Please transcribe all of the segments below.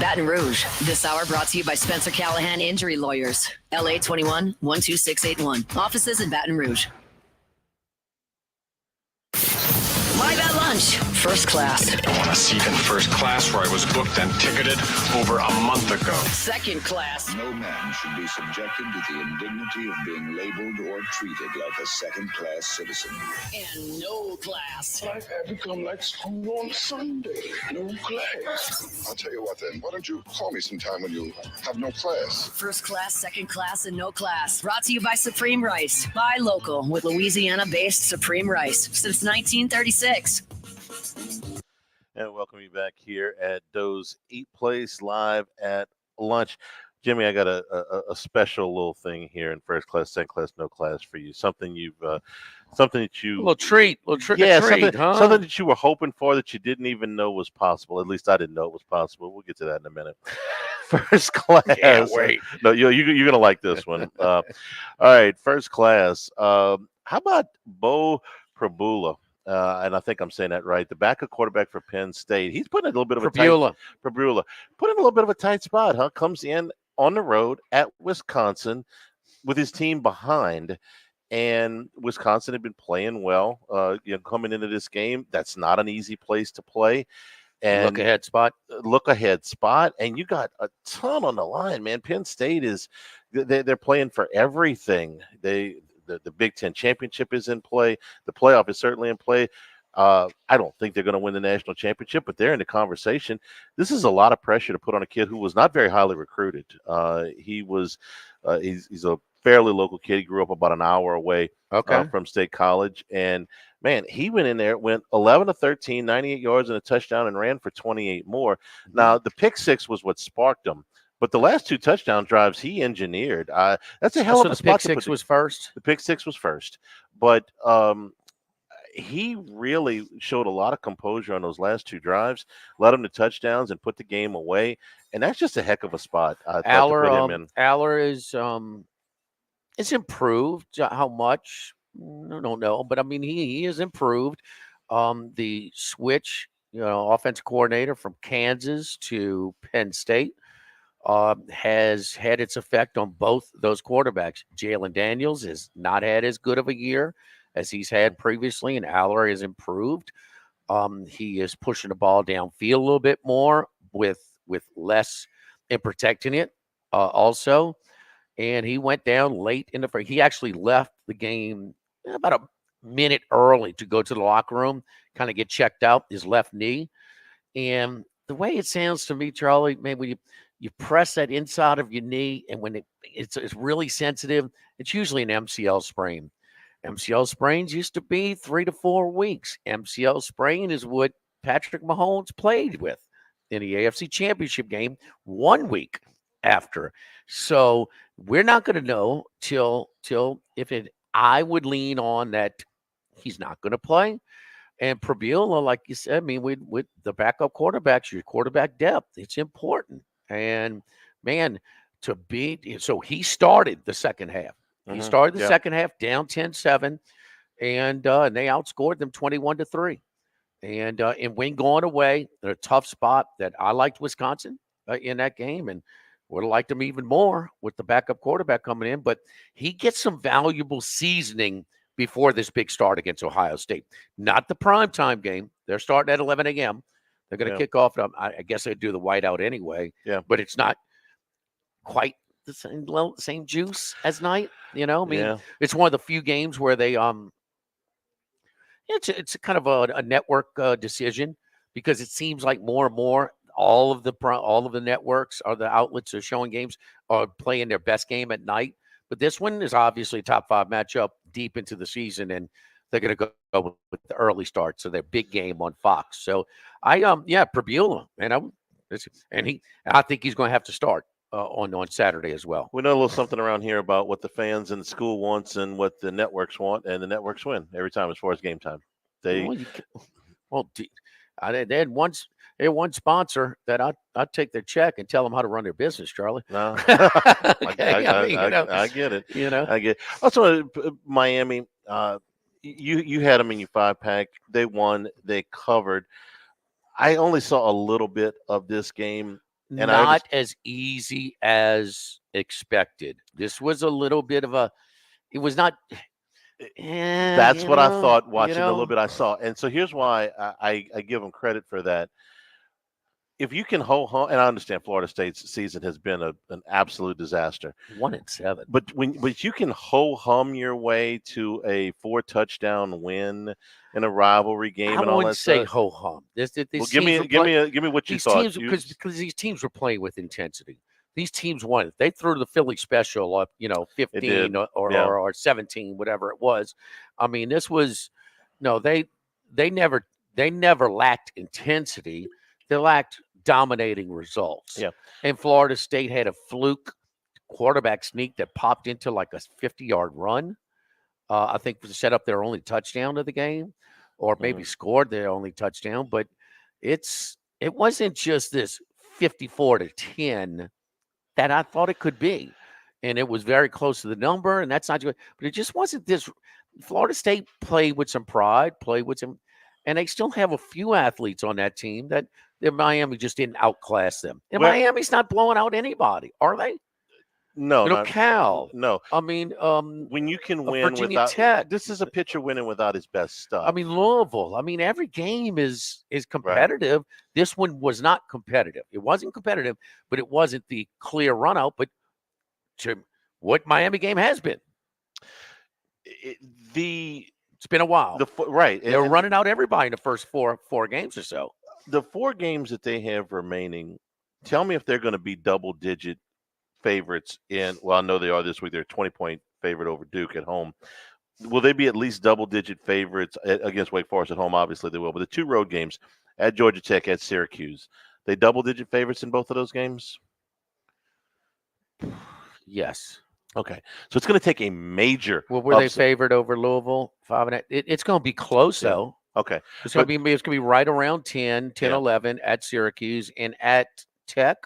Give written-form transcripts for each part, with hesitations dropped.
Baton Rouge. This hour brought to you by Spencer Callahan Injury Lawyers. LA 21 12681. Offices in Baton Rouge. Live at lunch. First class. I want a seat in first class where I was booked and ticketed over a month ago. Second class. No man should be subjected to the indignity of being labeled or treated like a second-class citizen. And no class. Life had become like school on Sunday. No class. I'll tell you what then. Why don't you call me sometime when you have no class? First class, second class, and no class. Brought to you by Supreme Rice. Buy local with Louisiana-based Supreme Rice since 1936. And welcome you back here at Doe's Eat Place live at lunch. Jimmy, I got a special little thing here in first class, second class, no class for you. Something you've something that you a little treat, yeah, something that you were hoping for that you didn't even know was possible. At least I didn't know it was possible. We'll get to that in a minute. First class. Can't wait. No, you're gonna like this one. All right, first class. How about Bo Prabula? And I think I'm saying that right. The backup quarterback for Penn State. He's putting a little bit of Prabula. Put in a little bit of a tight spot, huh? Comes in on the road at Wisconsin with his team behind. And Wisconsin had been playing well, coming into this game. That's not an easy place to play. And look ahead spot. And you got a ton on the line, man. Penn State they're playing for everything. The Big Ten championship is in play. The playoff is certainly in play. I don't think they're going to win the national championship, but they're in the conversation. This is a lot of pressure to put on a kid who was not very highly recruited. He's a fairly local kid. He grew up about an hour away from State College. And, man, he went in there, went 11 to 13, 98 yards and a touchdown, and ran for 28 more. Now, the pick six was what sparked him. But the last two touchdown drives he engineered. That's a hell of a spot. The pick six was first? The pick six was first. But he really showed a lot of composure on those last two drives, led them to touchdowns and put the game away. And that's just a heck of a spot to put him in. Aller is improved. How much? I don't know. But, I mean, he is improved. The switch, offensive coordinator from Kansas to Penn State, has had its effect on both those quarterbacks. Jalen Daniels has not had as good of a year as he's had previously, and Aller has improved. He is pushing the ball downfield a little bit more with less and protecting it also. And he went down late in the first. He actually left the game about a minute early to go to the locker room, kind of get checked out, his left knee. And the way it sounds to me, Charlie, maybe you press that inside of your knee, and when it's really sensitive, it's usually an MCL sprain. MCL sprains used to be 3 to 4 weeks. MCL sprain is what Patrick Mahomes played with in the AFC Championship game 1 week after. So we're not going to know till I would lean on that he's not going to play. And Prabula, like you said, I mean, with the backup quarterbacks, your quarterback depth, it's important. And, man, so he started the second half. He started the second half down 10-7, and they outscored them 21-3. And when going away, in a tough spot that I liked Wisconsin in that game, and would have liked them even more with the backup quarterback coming in. But he gets some valuable seasoning before this big start against Ohio State. Not the primetime game. They're starting at 11 a.m. They're going to kick off. I guess they'd do the whiteout anyway. Yeah. But it's not quite the same juice as night. I mean, it's one of the few games where they it's a kind of a network decision, because it seems like more and more all of the networks or the outlets are showing games are playing their best game at night. But this one is obviously a top 5 matchup deep into the season, and they're going to go with the early start. So their big game on Fox. So Prabula, I think he's going to have to start on Saturday as well. We know a little something around here about what the fans and the school wants and what the networks want, and the networks win every time as far as game time. They had one sponsor that I'd take their check and tell them how to run their business, Charlie. No, I get it. I get it. Also, Miami, you had them in your 5-pack. They won. They covered. I only saw a little bit of this game. And not as easy as expected. This was a little bit of a. It was not. That's what I thought watching the little bit I know. saw. And so here's why I give them credit for that. If you can and I understand Florida State's season has been an absolute disaster. 1-7. But you can ho-hum your way to a 4-touchdown win in a rivalry game I and all wouldn't that say stuff. ho hum. Well, give me what you These thought. teams, because these teams were playing with intensity. These teams won. They threw the Philly special up, 15 or 17, whatever it was. I mean, this was they never lacked intensity. They lacked dominating results. Yeah. And Florida State had a fluke quarterback sneak that popped into like a 50-yard run. I think set up their only touchdown of the game, or maybe scored their only touchdown. But it wasn't just this 54-10 that I thought it could be. And it was very close to the number, and that's not good. But it just wasn't this. Florida State played with some pride, and they still have a few athletes on that team that Miami just didn't outclass them. And Miami's not blowing out anybody, are they? No, Cal. No. I mean, when you can win Virginia without Tech. This is a pitcher winning without his best stuff. I mean, Louisville. I mean, every game is competitive. Right. This one was not competitive. It wasn't competitive, but it wasn't the clear run out. But to what Miami game has been. It's been a while. Right. They're running out everybody in the first four games or so. The 4 games that they have remaining, tell me if they're going to be double-digit favorites I know they are this week. They're a 20-point favorite over Duke at home. Will they be at least double-digit favorites against Wake Forest at home? Obviously they will. But the 2 road games at Georgia Tech, at Syracuse, they double-digit favorites in both of those games? Yes. Okay. So it's going to take a major Well, were upset. They favored over Louisville? 5.5. It's going to be close, though. Okay. It's going to be right around 10, 11 at Syracuse and at Tech.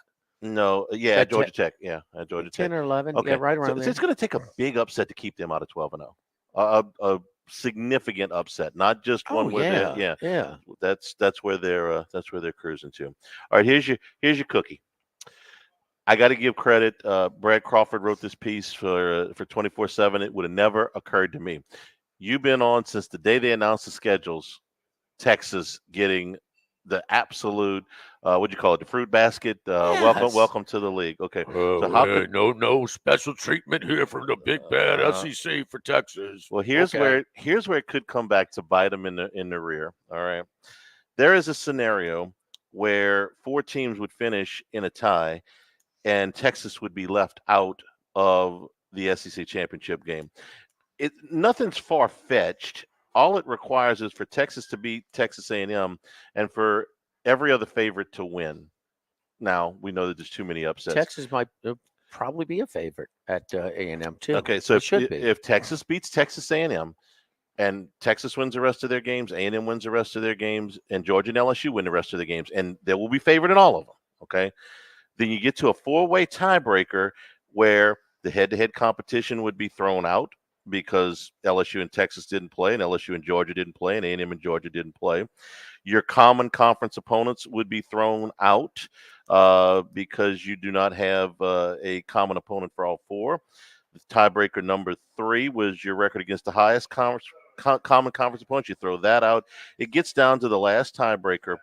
No, at Georgia Tech. Yeah, at Georgia 10 Tech. 10 or 11. Okay. Yeah, right around there. It's going to take a big upset to keep them out of 12-0. A significant upset, not just one where that's where they're cruising to. All right, here's your cookie. I got to give credit. Brad Crawford wrote this piece for 24/7. It would have never occurred to me. You've been on since the day they announced the schedules. Texas getting the absolute, what'd you call it? The fruit basket. Yes. Welcome to the league. Okay. No special treatment here from the big bad SEC for Texas. Well, here's where it could come back to bite them in the rear. All right. There is a scenario where 4 teams would finish in a tie, and Texas would be left out of the SEC championship game. Nothing's far-fetched. All it requires is for Texas to beat Texas A&M and for every other favorite to win. Now, we know that there's too many upsets. Texas might probably be a favorite at A&M, too. Okay, so if Texas beats Texas A&M and Texas wins the rest of their games, A&M wins the rest of their games, and Georgia and LSU win the rest of the games, and they will be favored in all of them, okay? Then you get to a 4-way tiebreaker where the head-to-head competition would be thrown out because LSU and Texas didn't play, and LSU and Georgia didn't play, and A&M and Georgia didn't play. Your common conference opponents would be thrown out because you do not have a common opponent for all 4. The tiebreaker number 3 was your record against the highest common conference opponent. You throw that out. It gets down to the last tiebreaker,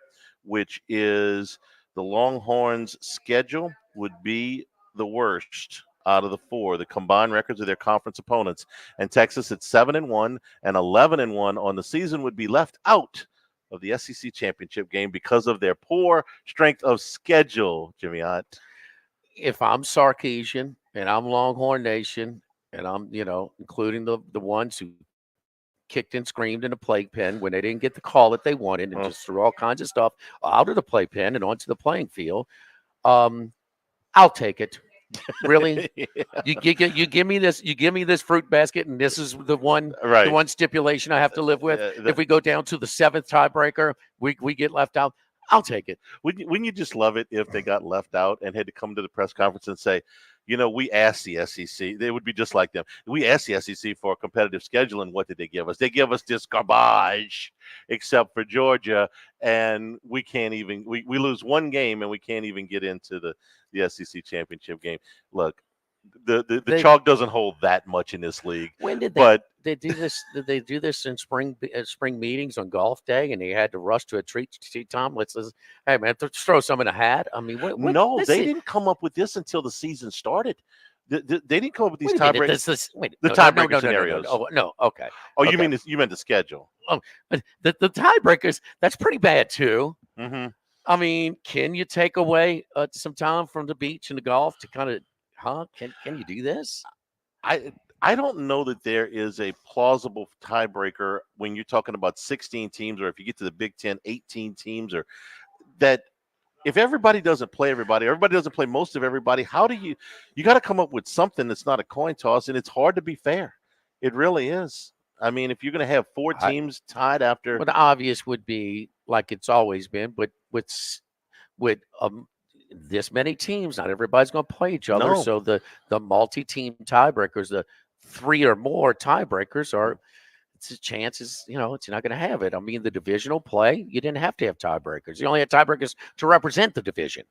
which is the Longhorns' schedule would be the worst out of the 4, the combined records of their conference opponents. And Texas at 7-1 and 11-1 on the season would be left out of the SEC championship game because of their poor strength of schedule, Jimmy Ott. If I'm Sarkisian and I'm Longhorn Nation and I'm, including the ones who kicked and screamed in the playpen when they didn't get the call that they wanted and just threw all kinds of stuff out of the playpen and onto the playing field, I'll take it. Really? Yeah. You give me this fruit basket, and this is the one stipulation I have to live with. If we go down to the 7th tiebreaker, we get left out. I'll take it. Wouldn't you just love it if they got left out and had to come to the press conference and say, we asked the SEC. They would be just like them. We asked the SEC for a competitive schedule, and what did they give us? They give us this garbage, except for Georgia, and we can't even. We lose one game, and we can't even get into the SEC championship game. Look, the chalk doesn't hold that much in this league. When did but they do this? Did they do this in spring meetings on golf day, and they had to rush to a treat? Tom, let's hey man, throw some in a hat. I mean, what no, they didn't come up with this until the season started. They didn't come up with these tiebreakers. The tiebreaker scenarios. Oh no, okay. Oh, you mean you meant the schedule? Oh, the tiebreakers. That's pretty bad too. Mm-hmm. I mean, can you take away some time from the beach and the golf to kind of? Can you do this? I don't know that there is a plausible tiebreaker when you're talking about 16 teams, or if you get to the Big Ten, 18 teams, or that if everybody doesn't play everybody doesn't play most of everybody, how do you got to come up with something that's not a coin toss, and it's hard to be fair. It really is. I mean, if you're going to have four teams tied after. Well, the obvious would be like it's always been, but with this many teams, not everybody's going to play each other. No. So the multi-team tiebreakers, the 3 or more tiebreakers are. It's a chance is, it's not going to have it. I mean, the divisional play, you didn't have to have tiebreakers. You only had tiebreakers to represent the division,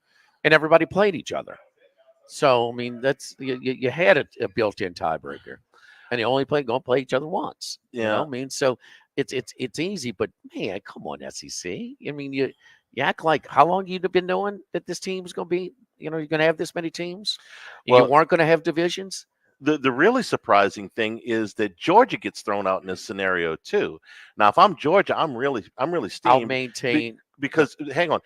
and everybody played each other. So, I mean, that's you had a built-in tiebreaker, and you only going to play each other once. Yeah. I mean, so it's easy, but man, come on, SEC. I mean, you act like how long you've been knowing that this team's going to be, you're going to have this many teams. Well, you weren't going to have divisions. The really surprising thing is that Georgia gets thrown out in this scenario too. Now, if I'm Georgia, I'm really steamed. I'll maintain because hang on,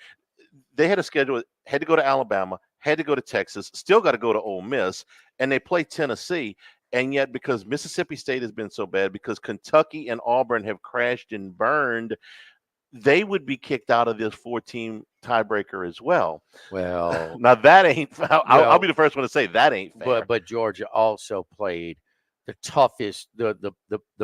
they had a schedule, had to go to Alabama, had to go to Texas, still got to go to Ole Miss, and they play Tennessee. And yet, because Mississippi State has been so bad, because Kentucky and Auburn have crashed and burned, they would be kicked out of this 4-team tiebreaker as well. Well, now that ain't. I'll be the first one to say that ain't fair. But Georgia also played the toughest, the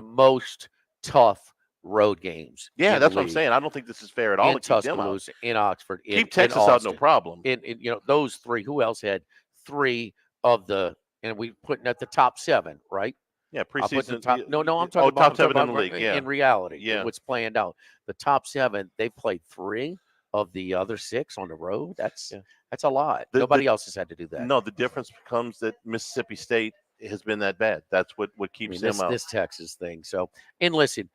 most tough road games. Yeah, that's what I'm saying. I don't think this is fair at all. In Tuscaloosa, in Oxford, keep Texas out, no problem. In those 3. Who else had 3 of the? And we putting at the top 7, right? Yeah, preseason. I'm talking about top 7 in the league. Yeah, in reality, yeah, what's planned out. The top 7, they played 3 of the other 6 on the road. That's a lot. Nobody else has had to do that. No, the difference becomes that Mississippi State has been that bad. That's what keeps them out. This Texas thing. So, and listen,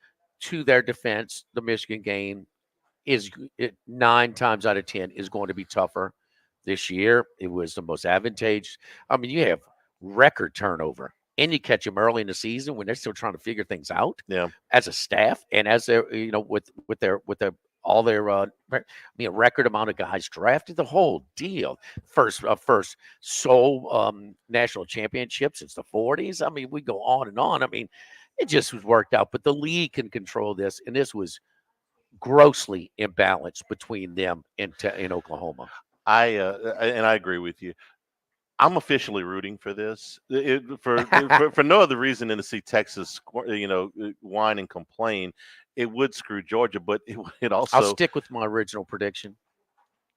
to their defense, the Michigan game is 9 times out of 10 is going to be tougher this year. It was the most advantageous. I mean, you have record turnover. And you catch them early in the season when they're still trying to figure things out. Yeah, as a staff and as their, with their record amount of guys drafted, the whole deal. First sole national championship since the 40s. I mean, we go on and on. I mean, it just was worked out. But the league can control this, and this was grossly imbalanced between them in Oklahoma. I agree with you. I'm officially rooting for this for no other reason than to see Texas, whine and complain. It would screw Georgia, but it also. I'll stick with my original prediction.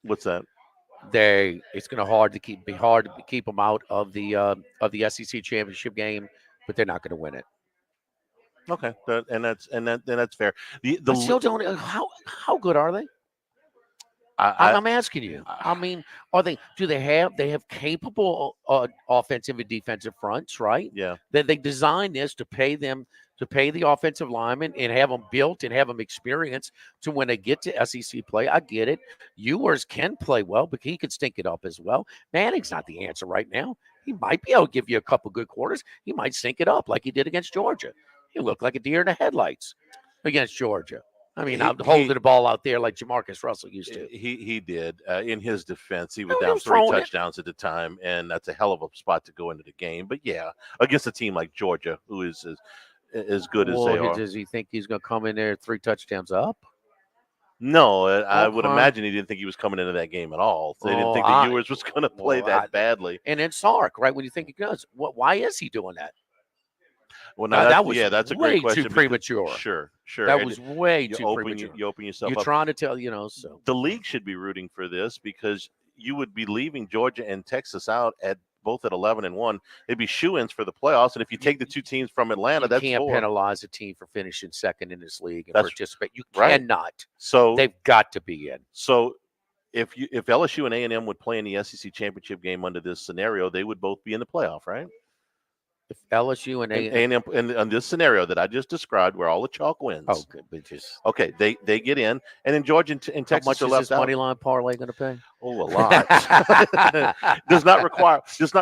What's that? It's going to be hard to keep them out of the SEC championship game, but they're not going to win it. Okay, that's fair. I still don't. How good are they? I'm asking you. I mean, do they have capable offensive and defensive fronts, right? Yeah. Then they designed this to pay the offensive linemen and have them built and have them experienced to when they get to SEC play. I get it. Ewers can play well, but he could stink it up as well. Manning's not the answer right now. He might be able to give you a couple good quarters. He might stink it up like he did against Georgia. He looked like a deer in the headlights against Georgia. I mean, holding the ball out there like Jamarcus Russell used to. He did. In his defense, he was down 3 touchdowns at the time, and that's a hell of a spot to go into the game. But yeah, against a team like Georgia, who is as good as they are. Does he think he's going to come in there 3 touchdowns up? No, I would imagine he didn't think he was coming into that game at all. So they didn't think that Ewers was going to play that badly. And then Sark, right? When you think he does, why is he doing that? Well, now that was that's a way great question. too premature. Sure. That And was way you too open premature. you open yourself You're up. trying to tell, so. The league should be rooting for this because you would be leaving Georgia and Texas out at both at 11-1. It'd be shoo-ins for the playoffs. And if you take the two teams from Atlanta, You that's can't 4. penalize a team for finishing second in this league and That's participate. You right. cannot. So They've got to be in. So if LSU and A&M would play in the SEC championship game under this scenario, they would both be in the playoff, right? If LSU and A&M in this scenario that I just described, where all the chalk wins. Oh, good. But just Okay, they get in, and then Georgia and Texas how much are is left this out. money line parlay going to pay? Oh, a lot. does not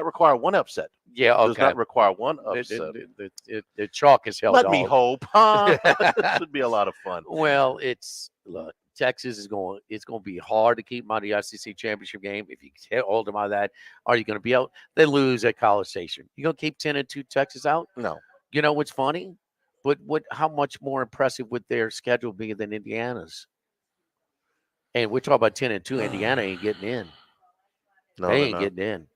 require one upset. Yeah, okay. Does not require one upset. The chalk is held. Let me hope, huh? This would be a lot of fun. Well, look, Texas is going. It's going to be hard to keep them out of the SEC championship game. If you hold them out of that, are you going to be out? They lose at College Station. You going to keep 10-2 Texas out? No. You know what's funny? But how much more impressive would their schedule be than Indiana's? And we're talking about 10-2. Indiana ain't getting in. No, they ain't getting in.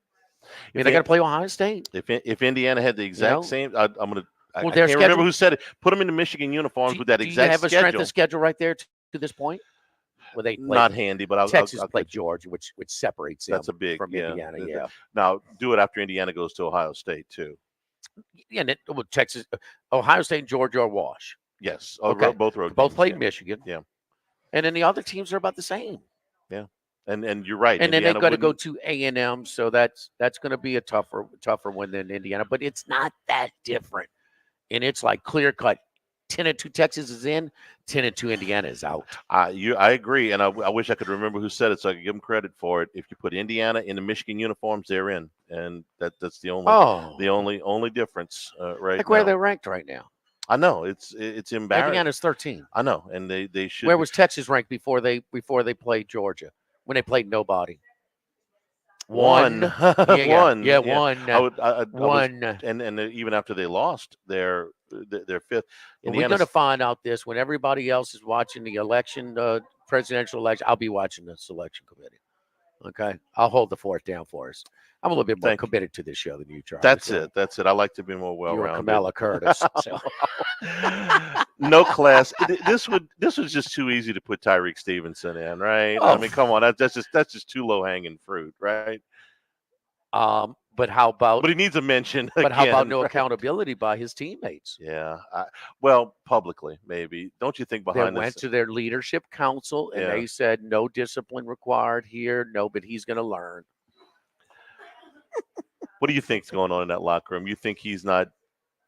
If they got to play Ohio State. If Indiana had the exact same, I'm gonna. I can't remember who said it. Put them in the Michigan uniforms with that exact schedule. Do you have a strength of schedule right there to this point? Well, they not handy, but Texas played Georgia, which separates them. That's a big from Indiana. Yeah. Now do it after Indiana goes to Ohio State too. Yeah, and Texas, Ohio State, and Georgia are wash. Yes. Okay. Both road. Both played Michigan. Yeah. And then the other teams are about the same. Yeah. And you're right. And then they've got to go to A&M, so that's going to be a tougher one than Indiana, but it's not that different. And it's like clear cut. 10-2 Texas is in, 10-2 Indiana is out. I agree, and I wish I could remember who said it so I could give them credit for it. If you put Indiana in the Michigan uniforms, they're in, and that's the only difference right like now. Where they're ranked right now. I know it's embarrassing. Indiana's 13. I know, and they should. Where was Texas ranked before they played Georgia when they played nobody? One. One. Yeah. One. And even after they lost, they're fifth. We're going to find out this when everybody else is watching the election, presidential election. I'll be watching the selection committee. Okay, I'll hold the fort down for us. I'm a little bit more committed to this show than you, Charlie. That's it. I like to be more well-rounded. You're Kamala Curtis. So. No class. This was just too easy to put Tyreek Stevenson in, right? Oh. I mean, come on, that's just too low-hanging fruit, right? But how about? But he needs a mention. But again, how about no accountability by his teammates? Yeah. Well, publicly, maybe. Don't you think behind they went to their leadership council and they said no discipline required here. No, but he's going to learn. What do you think's going on in that locker room? You think he's not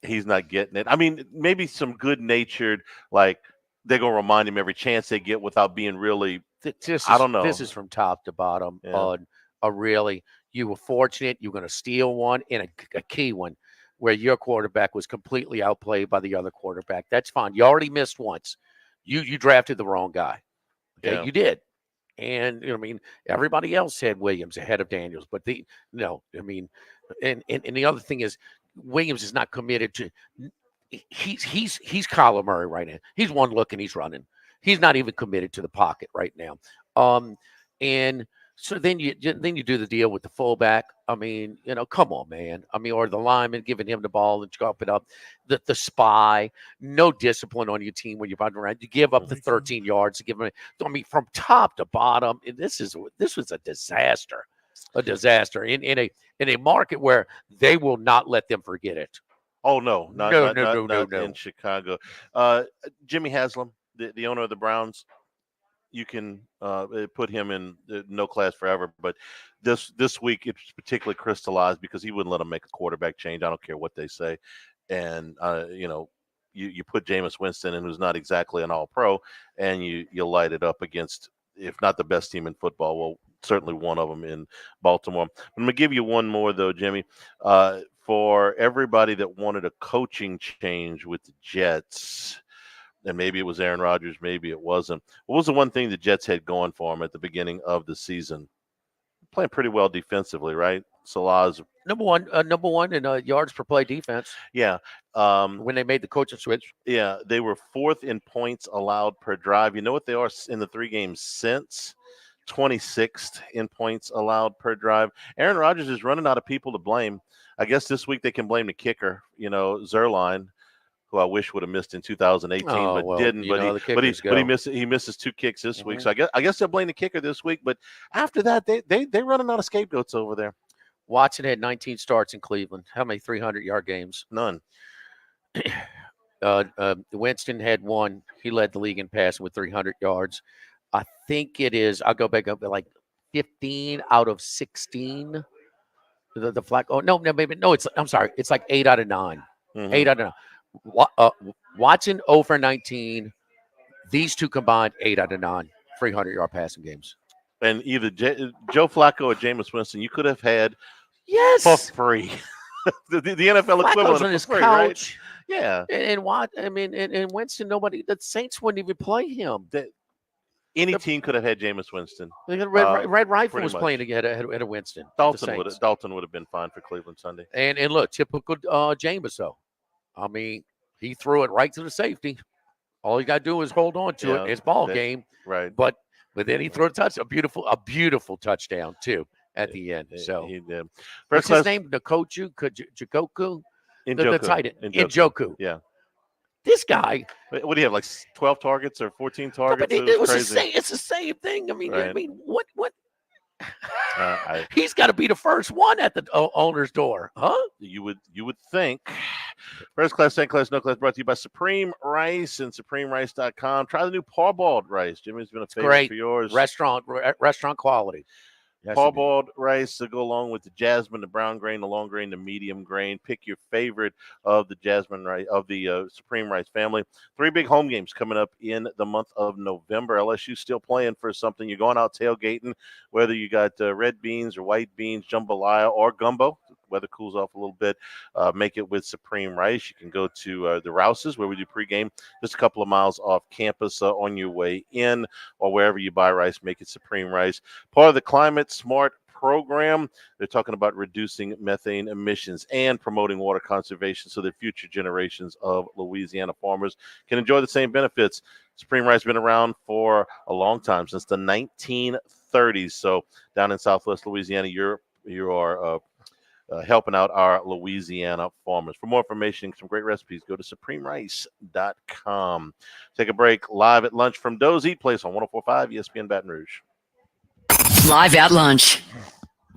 getting it? I mean, maybe some good-natured, like they're going to remind him every chance they get without being really. I don't know. This is from top to bottom on a really. You were fortunate. You're going to steal one and a key one where your quarterback was completely outplayed by the other quarterback. That's fine. You already missed once. You drafted the wrong guy. Okay, you did. And I mean, everybody else had Williams ahead of Daniels, but and the other thing is Williams is not committed to. He's Kyler Murray right now. He's one look and he's running. He's not even committed to the pocket right now. And so then you do the deal with the fullback. I mean, come on, man. I mean, or the lineman giving him the ball and chop it up. The spy, no discipline on your team when you're running around. You give up the 13 yards to give them. I mean, from top to bottom, this was a disaster. A disaster in a market where they will not let them forget it. Oh no, not in Chicago. Jimmy Haslam, the owner of the Browns. You can put him in no class forever, but this week it's particularly crystallized because he wouldn't let them make a quarterback change. I don't care what they say, and you put Jameis Winston in, who's not exactly an All-Pro, and you light it up against, if not the best team in football, well, certainly one of them in Baltimore. I'm gonna give you one more though, Jimmy. For everybody that wanted a coaching change with the Jets. And maybe it was Aaron Rodgers, maybe it wasn't. What was the one thing the Jets had going for them at the beginning of the season? Playing pretty well defensively, right? Salah's number one in yards per play defense. Yeah. When they made the coaching switch. Yeah, they were 4th in points allowed per drive. You know what they are in the 3 games since? 26th in points allowed per drive. Aaron Rodgers is running out of people to blame. I guess this week they can blame the kicker, Zerline. who I wish would have missed in 2018, but didn't. He misses 2 kicks this week. So I guess they'll blame the kicker this week. But after that, they're running out of scapegoats over there. Watson had 19 starts in Cleveland. How many 300-yard games? None. Winston had 1. He led the league in passing with 300 yards. I think it is. I'll go back up to like 15 out of 16. The flag. Oh no, maybe no. I'm sorry. It's like 8 out of 9. 8 out of 9. Watson 0 for 19. These two combined 8 out of 9 300-yard passing games. And either Joe Flacco or Jameis Winston, you could have had for free. the NFL equivalent on his free, couch. Right? Yeah. And Winston, the Saints wouldn't even play him. Any team could have had Jameis Winston. Red Rifle was playing ahead of Winston. Dalton would have been fine for Cleveland Sunday. And look, typical Jameis, though. I mean, he threw it right to the safety. All you got to do is hold on to it. It's ball game. Right. But then he threw a beautiful touchdown, too, at the end. So he did. What's his name? Njoku? The tight end. Njoku. Yeah. This guy. What do you have, like 12 targets or 14 targets? It's the same thing. I mean, right. What? He's got to be the first one at the owner's door, huh? You would think. First class, second class, no class. Brought to you by Supreme Rice and SupremeRice.com. Try the new parboiled rice. Jimmy's been a favorite for yours. Restaurant quality. Parboiled rice to go along with the jasmine, the brown grain, the long grain, the medium grain. Pick your favorite of the jasmine rice of the Supreme Rice family. 3 big home games coming up in the month of November. LSU still playing for something. You're going out tailgating, whether you got red beans or white beans, jambalaya or gumbo. Weather cools off a little bit. Make it with Supreme Rice. You can go to the Rouse's where we do pregame, just a couple of miles off campus on your way in, or wherever you buy rice, make it Supreme Rice. Part of the Climate Smart program, they're talking about reducing methane emissions and promoting water conservation so that future generations of Louisiana farmers can enjoy the same benefits. Supreme Rice has been around for a long time, since the 1930s. So down in Southwest Louisiana, you are helping out our Louisiana farmers. For more information, some great recipes, go to SupremeRice.com. Take a break. Live at lunch from Doe's Eat Place on 104.5 ESPN Baton Rouge. Live at lunch.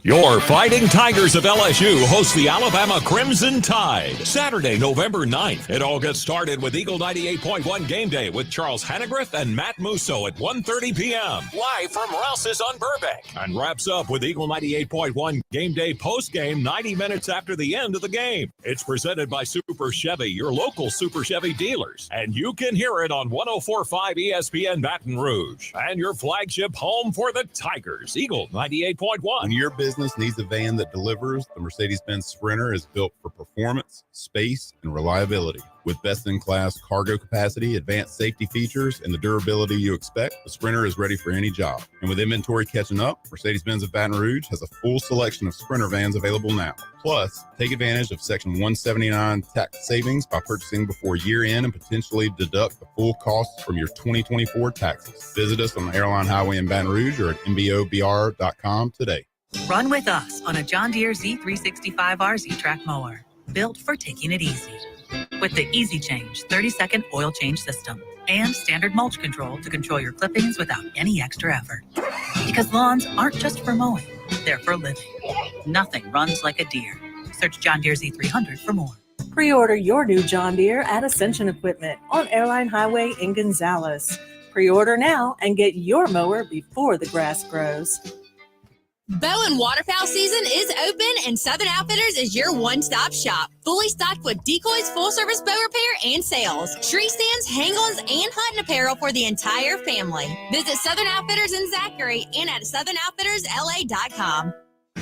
Your Fighting Tigers of LSU host the Alabama Crimson Tide Saturday, November 9th. It all gets started with Eagle 98.1 Game Day with Charles Hannegriff and Matt Musso at 1:30 p.m. live from Rouse's on Burbank, and wraps up with Eagle 98.1 Game Day post-game 90 minutes after the end of the game. It's presented by Super Chevy, your local Super Chevy dealers, and you can hear it on 104.5 ESPN Baton Rouge, and your flagship home for the Tigers, Eagle 98.1. When your business needs a van that delivers, the Mercedes-Benz Sprinter is built for performance, space, and reliability. With best-in-class cargo capacity, advanced safety features, and the durability you expect, the Sprinter is ready for any job. And with inventory catching up, Mercedes-Benz of Baton Rouge has a full selection of Sprinter vans available now. Plus, take advantage of Section 179 tax savings by purchasing before year-end and potentially deduct the full costs from your 2024 taxes. Visit us on the Airline Highway in Baton Rouge or at mbobr.com today. Run with us on a John Deere Z365 RZ Track mower, built for taking it easy. With the Easy Change 30-second oil change system and standard mulch control to control your clippings without any extra effort. Because lawns aren't just for mowing, they're for living. Nothing runs like a Deere. Search John Deere Z300 for more. Pre-order your new John Deere at Ascension Equipment on Airline Highway in Gonzales. Pre-order now and get your mower before the grass grows. Bow and waterfowl season is open, and Southern Outfitters is your one-stop shop. Fully stocked with decoys, full-service bow repair, and sales. Tree stands, hang-ons, and hunting apparel for the entire family. Visit Southern Outfitters in Zachary and at SouthernOutfittersLA.com.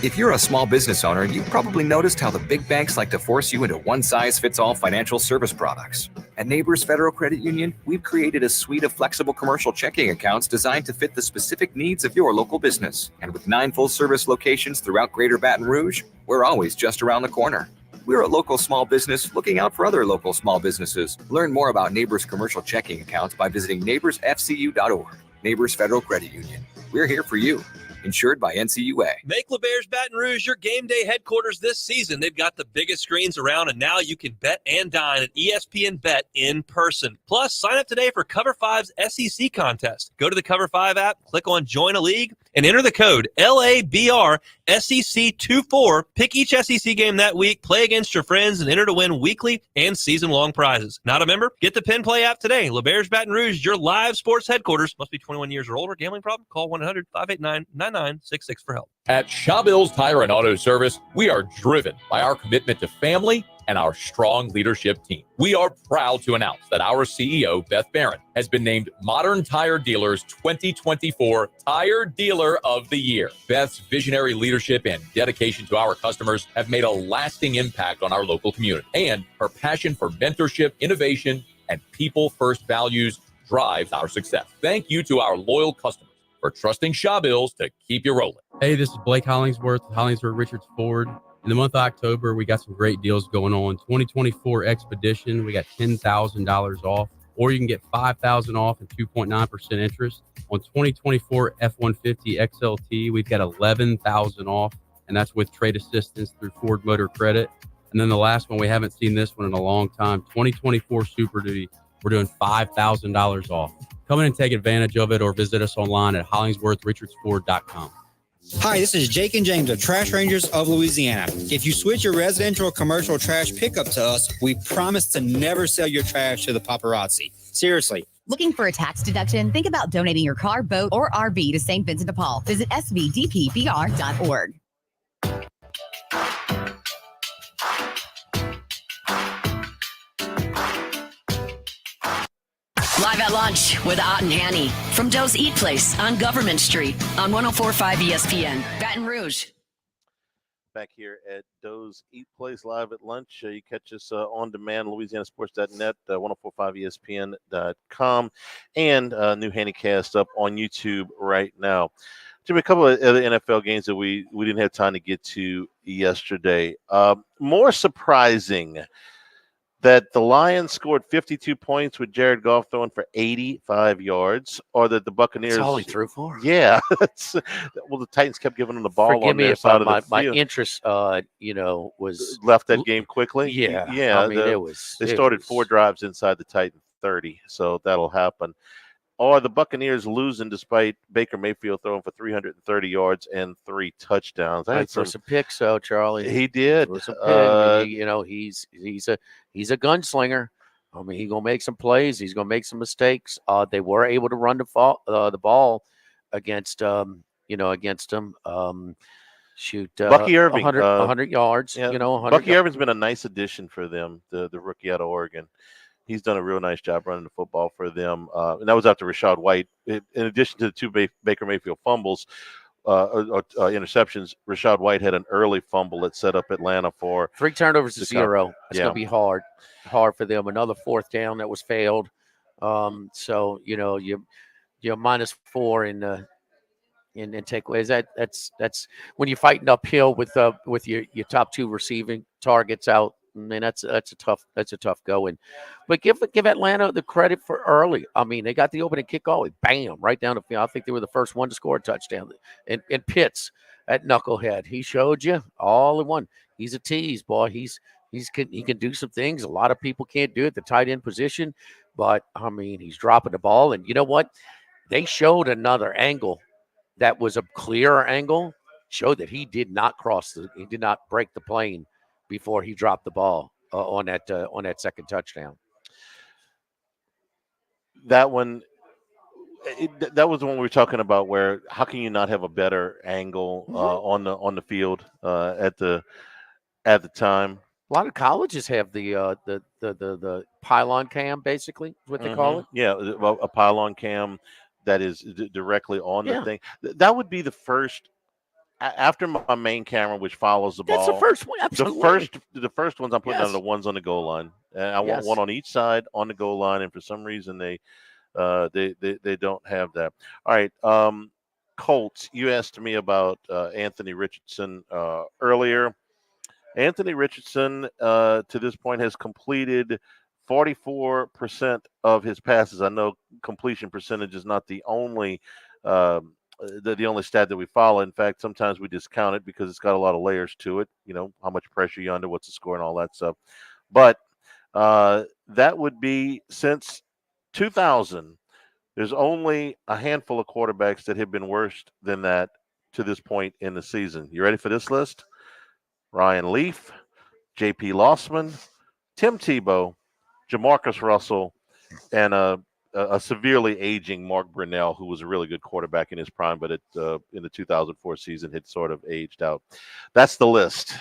If you're a small business owner, you've probably noticed how the big banks like to force you into one-size-fits-all financial service products. At Neighbors Federal Credit Union, we've created a suite of flexible commercial checking accounts designed to fit the specific needs of your local business. And with 9 full-service locations throughout Greater Baton Rouge, we're always just around the corner. We're a local small business looking out for other local small businesses. Learn more about Neighbors commercial checking accounts by visiting neighborsfcu.org. Neighbors Federal Credit Union. We're here for you. Insured by NCUA. Make LeBear's Baton Rouge your game day headquarters this season. They've got the biggest screens around, and now you can bet and dine at ESPN Bet in person. Plus, sign up today for Cover 5's SEC contest. Go to the Cover 5 app, click on Join a League, and enter the code LABR SEC24. Pick each SEC game that week, play against your friends, and enter to win weekly and season-long prizes. Not a member? Get the Penn Play app today. LeBear's Baton Rouge, your live sports headquarters. Must be 21 years or older. Gambling problem? Call 1-800-589-9966 for help. At Shawbill's Tire and Auto Service, we are driven by our commitment to family and our strong leadership team. We are proud to announce that our CEO, Beth Barron, has been named Modern Tire Dealer's 2024 Tire Dealer of the Year. Beth's visionary leadership and dedication to our customers have made a lasting impact on our local community, and her passion for mentorship, innovation, and people-first values drives our success. Thank you to our loyal customers for trusting Shawbill's to keep you rolling. Hey, this is Blake Hollingsworth with Hollingsworth Richards Ford. In the month of October, we got some great deals going on. 2024 Expedition, we got $10,000 off, or you can get $5,000 off and 2.9% interest. On 2024 F-150 XLT, we've got $11,000 off, and that's with trade assistance through Ford Motor Credit. And then the last one, we haven't seen this one in a long time, 2024 Super Duty, we're doing $5,000 off. Come in and take advantage of it, or visit us online at HollingsworthRichardsFord.com. Hi, this is Jake and James of Trash Rangers of Louisiana. If you switch your residential or commercial trash pickup to us, we promise to never sell your trash to the paparazzi. Seriously. Looking for a tax deduction? Think about donating your car, boat, or RV to St. Vincent de Paul. Visit svdpbr.org. Live at lunch with Ott and Hanny from Doe's Eat Place on Government Street on 104.5 ESPN, Baton Rouge. Back here at Doe's Eat Place live at lunch. You catch us on demand, LouisianaSports.net, 104.5ESPN.com, and new Handycast up on YouTube right now. Jimmy, a couple of other NFL games that we didn't have time to get to yesterday. More surprising that the Lions scored 52 points with Jared Goff throwing for 85 yards, or that the Buccaneers. That's all he threw for. Yeah. Well, the Titans kept giving them the ball. Forgive on me their if side of the my field. interest, was left that game quickly. Yeah. Yeah. I mean, They started 4 drives inside the Titan 30, so that'll happen. Or the Buccaneers losing despite Baker Mayfield throwing for 330 yards and 3 touchdowns. I had some picks, though, Charlie. He did. He's a gunslinger. I mean, he's gonna make some plays. He's gonna make some mistakes. They were able to run the ball against him. Bucky Irving, 100 yards. Yeah, 100 Bucky Irving's been a nice addition for them. The rookie out of Oregon. He's done a real nice job running the football for them. And that was after Rashad White. In addition to the 2 Baker Mayfield fumbles, interceptions, Rashad White had an early fumble that set up Atlanta for 3 turnovers to 0. It's yeah. going to be hard for them. Another 4th down that was failed. So you're -4 in takeaways. That's when you're fighting uphill with your top 2 receiving targets out. I mean, that's a tough going. But give Atlanta the credit for early. I mean, they got the opening kickoff, bam, right down the field. I think they were the first one to score a touchdown. And Pitts at knucklehead, he showed you all in one. He's a tease, boy. He can do some things a lot of people can't do at the tight end position. But I mean, he's dropping the ball, and you know what? They showed another angle that was a clearer angle. Showed that he did not break the plane before he dropped the ball on that second touchdown. That one, that was the one we were talking about. Where how can you not have a better angle on the field at the time? A lot of colleges have the pylon cam, basically, is what they call it. Yeah, a pylon cam that is directly on the thing. That would be the first. After my main camera, which follows the ball, that's the first one. Absolutely. The first ones I'm putting on the ones on the goal line, and I want one on each side on the goal line. And for some reason, they don't have that. All right, Colts. You asked me about Anthony Richardson earlier. Anthony Richardson, to this point, has completed 44% of his passes. I know completion percentage is not the only the only stat that we follow. In fact, sometimes we discount it because it's got a lot of layers to it. How much pressure you're under, what's the score, and all that stuff. But that would be since 2000. There's only a handful of quarterbacks that have been worse than that to this point in the season. You ready for this list? Ryan Leaf, J.P. Lossman, Tim Tebow, Jamarcus Russell, and a severely aging Mark Brunell, who was a really good quarterback in his prime, but in the 2004 season had sort of aged out. That's the list.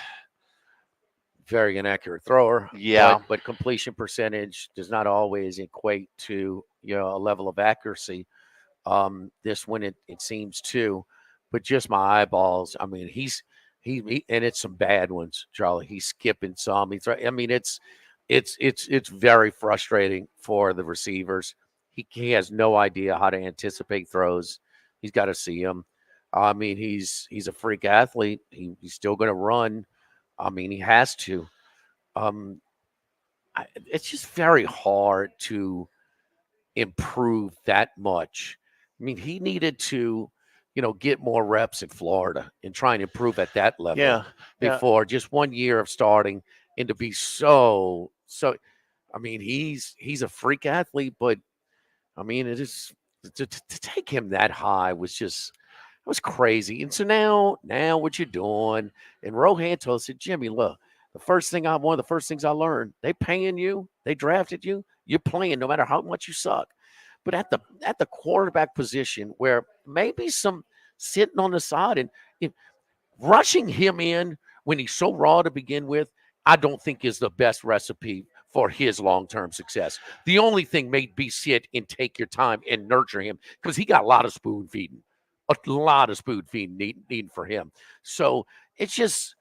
Very inaccurate thrower. Yeah. But completion percentage does not always equate to a level of accuracy. This one it seems to, but just my eyeballs. I mean, he and it's some bad ones, Charlie. He's skipping some. It's very frustrating for the receivers. He has no idea how to anticipate throws. He's got to see them. I mean, he's a freak athlete. He's still going to run. I mean, he has to. It's just very hard to improve that much. I mean, he needed to, get more reps in Florida and try and improve at that level before just 1 year of starting, and to be so. I mean, he's a freak athlete, but I mean, it is to take him that high was crazy. And so now what you're doing? And Rohan told us, Jimmy, look, one of the first things I learned, they paying you, they drafted you, you're playing no matter how much you suck. But at the quarterback position, where maybe some sitting on the side and rushing him in when he's so raw to begin with, I don't think is the best recipe for his long-term success. The only thing may be sit and take your time and nurture him, because he got a lot of spoon feeding needing for him. So it's just,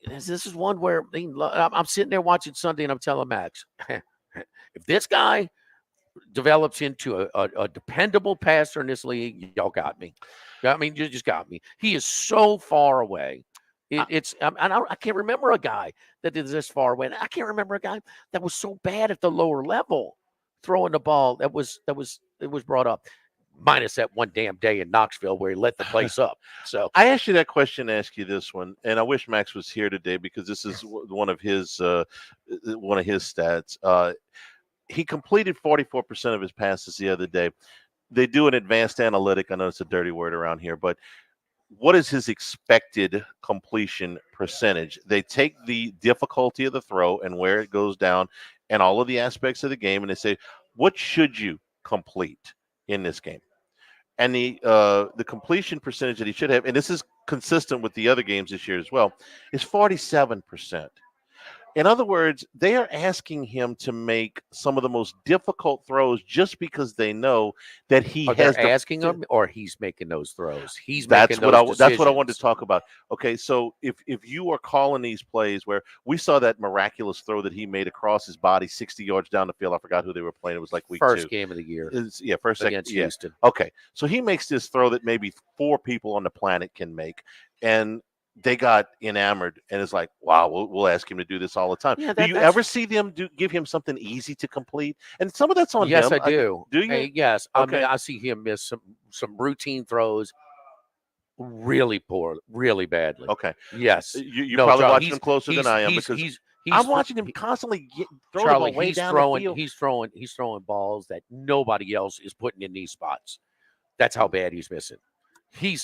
this is one where I'm sitting there watching Sunday and I'm telling Max, if this guy develops into a dependable passer in this league, y'all got me. I mean, you just got me. He is so far away. I can't remember a guy that is this far away. I can't remember a guy that was so bad at the lower level throwing the ball that was brought up. Minus that one damn day in Knoxville where he lit the place up. So I asked you that question, ask you this one, and I wish Max was here today because this is one of his stats. He completed 44% of his passes the other day. They do an advanced analytic. I know it's a dirty word around here, but what is his expected completion percentage? They take the difficulty of the throw and where it goes down and all of the aspects of the game, and they say, what should you complete in this game? And the completion percentage that he should have, and this is consistent with the other games this year as well, is 47%. In other words, they are asking him to make some of the most difficult throws just because they know that they're asking him, or he's making those throws. That's what I wanted to talk about. Okay, so if you are calling these plays where we saw that miraculous throw that he made across his body 60 yards down the field, I forgot who they were playing. It was like week first 2. Game of the year. First against Houston. Okay, so he makes this throw that maybe 4 people on the planet can make, and they got enamored, and it's like, wow, we'll ask him to do this all the time. Yeah, do you ever see them give him something easy to complete? And some of that's on him. Yes, I do. Do you? Hey, yes. Okay. I mean, I see him miss some routine throws really badly. Okay. Yes. You're probably watching him closer than I am, because I'm watching him constantly throw the ball way down the field. He's throwing balls that nobody else is putting in these spots. That's how bad he's missing. He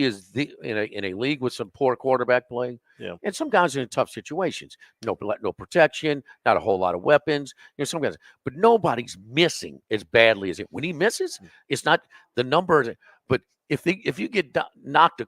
is in a league with some poor quarterback play, and some guys are in tough situations. No protection, not a whole lot of weapons. Some guys, but nobody's missing as badly as it. When he misses, it's not the number. But if you get knocked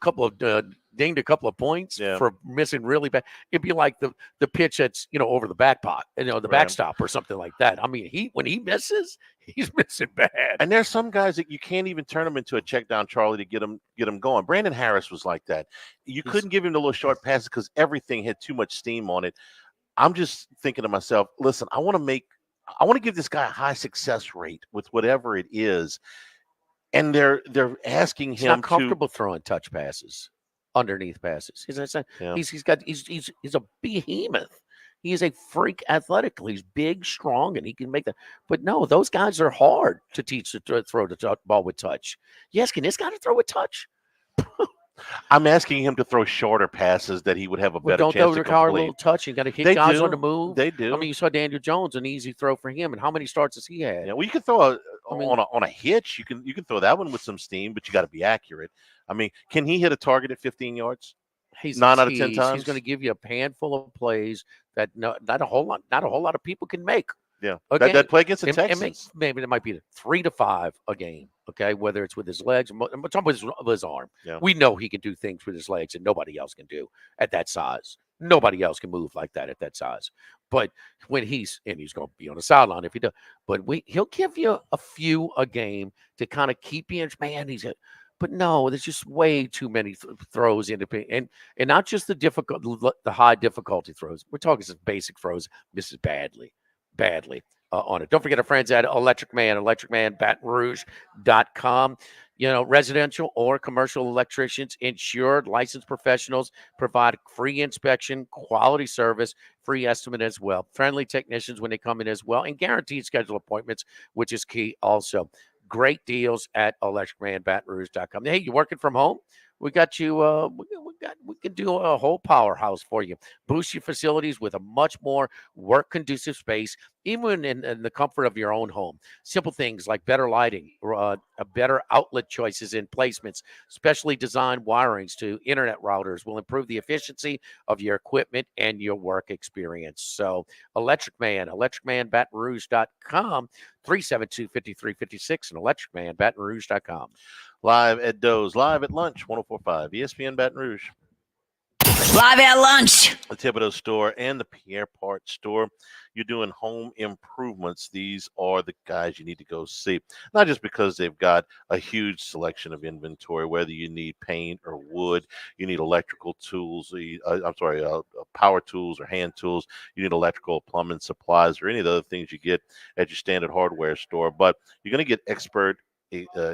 dinged a couple of points for missing really bad, it'd be like the pitch that's over the back pot, the backstop or something like that. I mean, when he misses, he's missing bad. And there's some guys that you can't even turn them into a check down Charlie to get them going. Brandon Harris was like that. You couldn't give him the little short passes because everything had too much steam on it. I'm just thinking to myself, listen, I want to give this guy a high success rate with whatever it is. And they're asking He's him not comfortable throwing touch passes, underneath passes. He's a behemoth. He is a freak athletically. He's big, strong, and he can make that. But no, those guys are hard to teach to throw the ball with touch. Yes, can this guy throw with touch? I'm asking him to throw shorter passes that he would have a better Don't chance those to require a complete. little touch? You got to hit They guys do. on the move. They do. I mean, you saw Daniel Jones, an easy throw for him, and how many starts has he had? Yeah, well, you can throw on a hitch. You can throw that one with some steam, but you got to be accurate. I mean, can he hit a target at 15 yards? He's 9 out of 10 He's times. going to give you a handful of plays that not a whole lot of people can make. Yeah, Okay, that play against the Texans. Maybe it might be 3 to 5 a game. Okay, whether it's with his legs, I'm talking with his arm. Yeah. We know he can do things with his legs that nobody else can do at that size. Nobody else can move like that at that size. But when he's going to be on the sideline if he does. But he'll give you a few a game to kind of keep you. Man, but no, there's just way too many throws into and not just the high difficulty throws. We're talking some basic throws misses badly on it. Don't forget our friends at Electric Man, electricmanbatonrouge.com. Residential or commercial electricians, insured, licensed professionals, provide free inspection, quality service, free estimate as well. Friendly technicians when they come in as well, and guaranteed schedule appointments, which is key also. Great deals at electricmanbatonrouge.com. Hey, you working from home? We got you. We can do a whole powerhouse for you. Boost your facilities with a much more work-conducive space, even in the comfort of your own home. Simple things like better lighting, better outlet choices and placements, specially designed wirings to internet routers will improve the efficiency of your equipment and your work experience. So, Electric Man, electricmanbatonrouge.com, 372-5356, and electricmanbatonrouge.com. Live at Doe's, live at lunch, 104.5 ESPN Baton Rouge. Live at lunch. The Thibodeau store and the Pierre Part store. You're doing home improvements. These are the guys you need to go see. Not just because they've got a huge selection of inventory, whether you need paint or wood, you need electrical tools, power tools or hand tools, you need electrical, plumbing supplies, or any of the other things you get at your standard hardware store. But you're going to get expert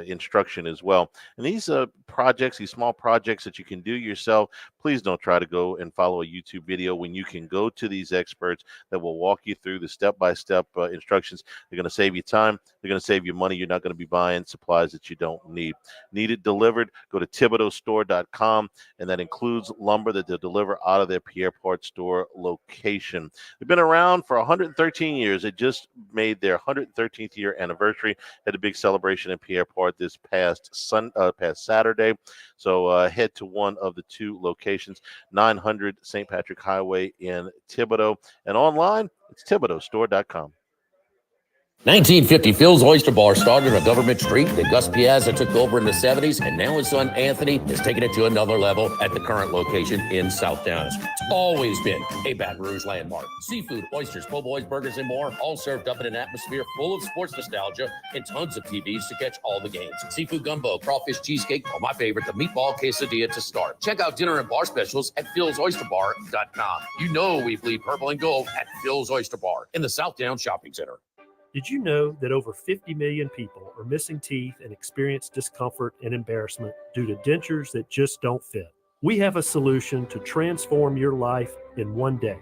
instruction as well. And these projects, these small projects that you can do yourself, please don't try to go and follow a YouTube video when you can go to these experts that will walk you through the step-by-step instructions. They're going to save you time. They're going to save you money. You're not going to be buying supplies that you don't need. Need it delivered? Go to ThibodeauStore.com, and that includes lumber that they'll deliver out of their Pierre Part store location. They've been around for 113 years. They just made their 113th year anniversary. Had a big celebration in Pierre Part this past Saturday. So head to one of the two locations, 900 St. Patrick Highway in Thibodaux, and online it's ThibodeauStore.com. 1950, Phil's Oyster Bar started on Government Street that Gus Piazza took over in the 70s, and now his son Anthony is taking it to another level at the current location in South Downs. It's always been a Baton Rouge landmark. Seafood, oysters, po' boys, burgers, and more, all served up in an atmosphere full of sports nostalgia and tons of TVs to catch all the games. Seafood gumbo, crawfish cheesecake, or my favorite, the meatball quesadilla to start. Check out dinner and bar specials at philsoysterbar.com. You know we bleed purple and gold at Phil's Oyster Bar in the South Downs Shopping Center. Did you know that over 50 million people are missing teeth and experience discomfort and embarrassment due to dentures that just don't fit? We have a solution to transform your life in one day.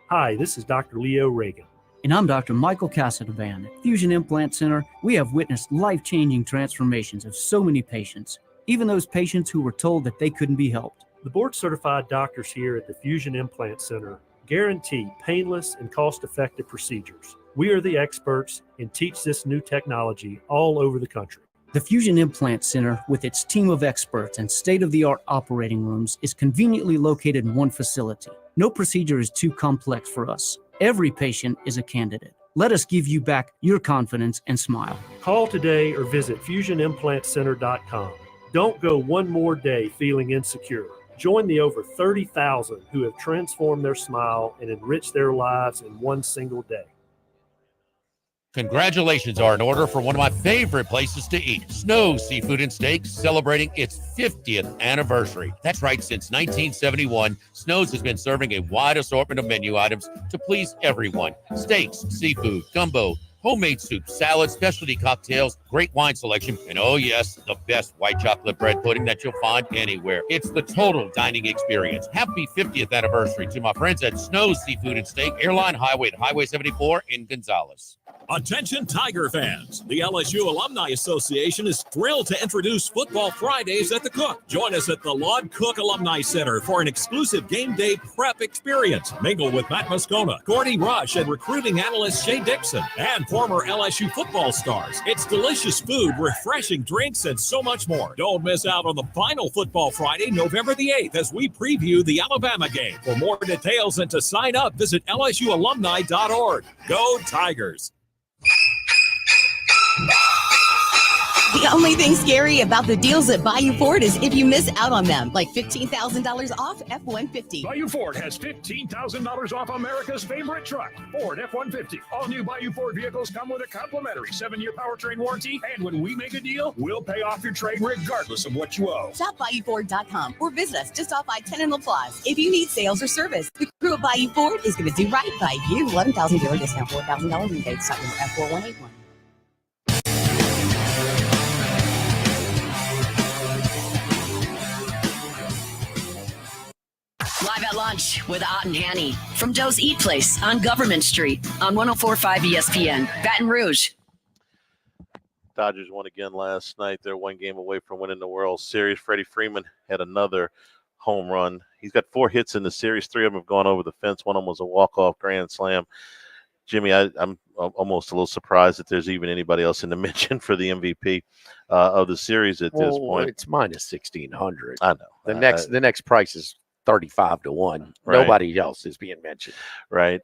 Hi, this is Dr. Leo Reagan. And I'm Dr. Michael Casadvan. At Fusion Implant Center, we have witnessed life-changing transformations of so many patients, even those patients who were told that they couldn't be helped. The board-certified doctors here at the Fusion Implant Center guarantee painless and cost-effective procedures. We are the experts and teach this new technology all over the country. The Fusion Implant Center, with its team of experts and state-of-the-art operating rooms, is conveniently located in one facility. No procedure is too complex for us. Every patient is a candidate. Let us give you back your confidence and smile. Call today or visit FusionImplantCenter.com. Don't go one more day feeling insecure. Join the over 30,000 who have transformed their smile and enriched their lives in one single day. Congratulations are in order for one of my favorite places to eat, Snow Seafood and Steaks, celebrating its 50th anniversary. That's right, since 1971, Snow's has been serving a wide assortment of menu items to please everyone. Steaks, seafood, gumbo, homemade soup, salads, specialty cocktails, great wine selection, and oh yes, the best white chocolate bread pudding that you'll find anywhere. It's the total dining experience. Happy 50th anniversary to my friends at Snow's Seafood and Steak, Airline Highway at Highway 74 in Gonzales. Attention Tiger fans. The LSU Alumni Association is thrilled to introduce Football Fridays at the Cook. Join us at the Lord Cook Alumni Center for an exclusive game day prep experience. Mingle with Matt Moscona, Gordy Rush, and recruiting analyst Shay Dixon, and former LSU football stars. It's delicious food, refreshing drinks, and so much more. Don't miss out on the final Football Friday, November the 8th, as we preview the Alabama game. For more details and to sign up, visit lsualumni.org. Go Tigers! The only thing scary about the deals at Bayou Ford is if you miss out on them, like $15,000 off F-150. Bayou Ford has $15,000 off America's favorite truck, Ford F-150. All new Bayou Ford vehicles come with a complimentary 7-year powertrain warranty, and when we make a deal, we'll pay off your trade regardless of what you owe. Shop BayouFord.com or visit us just off I-10 in La Plaza. If you need sales or service, the crew at Bayou Ford is going to do right by you. $11,000 discount, $4,000 rebate, stock number F4181. Live at lunch with Ott and Hanny from Joe's Eat Place on Government Street on 104.5 ESPN, Baton Rouge. Dodgers won again last night. They're one game away from winning the World Series. Freddie Freeman had another home run. He's got 4 hits in the series. 3 of them have gone over the fence. One of them was a walk-off grand slam. Jimmy, I'm almost a little surprised that there's even anybody else in the mention for the MVP of the series at this point. It's minus 1,600. I know. The next price is 35 to 1. Right. Nobody else is being mentioned. Right.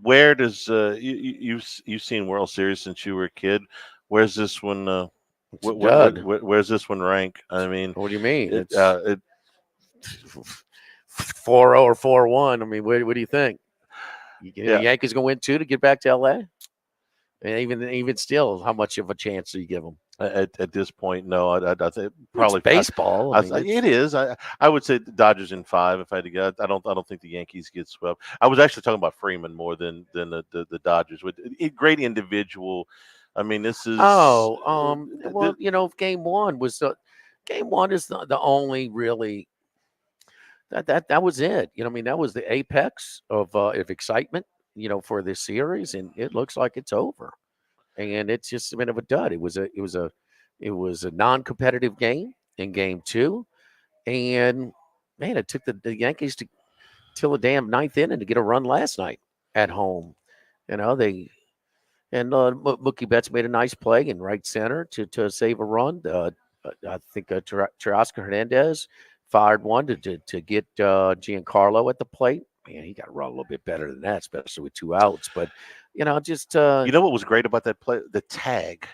Where does you've seen World Series since you were a kid? Where's this one? Where's this one rank? I mean, what do you mean? It's 4-0 or 4-1. I mean, what do you think? The Yankees gonna win 2 to get back to LA? And even still, how much of a chance do you give them? At this point, no. I think probably it's baseball. It is. I would say the Dodgers in 5 if I had to guess. I don't think the Yankees get swept. I was actually talking about Freeman more than the Dodgers. With great individual. I mean, this is well, game one is the only really that was it. I mean, that was the apex of excitement, for this series, and it looks like it's over. And it's just a bit of a dud. It was a non-competitive game in game 2, and man, it took the Yankees till the damn 9th inning to get a run last night at home. Mookie Betts made a nice play in right center to save a run. I think Teoscar Hernandez fired one to get Giancarlo at the plate. Man, he got to run a little bit better than that, especially with 2 outs. But you know what was great about that play? The tag.